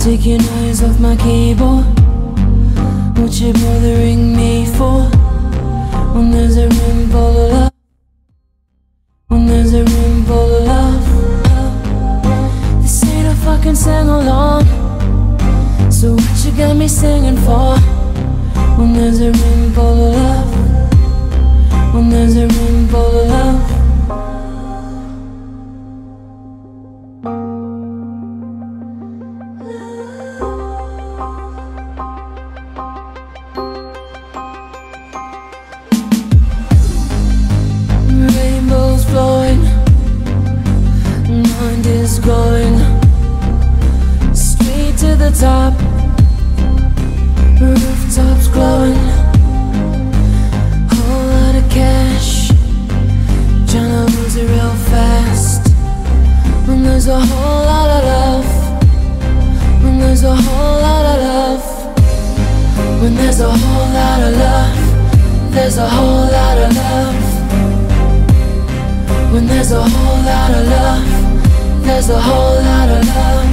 Take your eyes off my keyboard. What you bothering me for? When there's a room full of love. When there's a room full of love. This ain't a fucking sing-along. So what you got me singing for? When there's a room full of love. When there's a room full of love. Rainbows flowing, mind is going straight to the top. Rooftops glowing, whole lot of cash, tryna lose it real fast. When there's a whole lot of love. When there's a whole lot of love. When there's a whole lot of love. There's a whole lot of love. When there's a whole lot of love. There's a whole lot of love.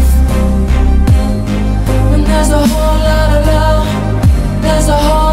When there's a whole lot of love. There's a whole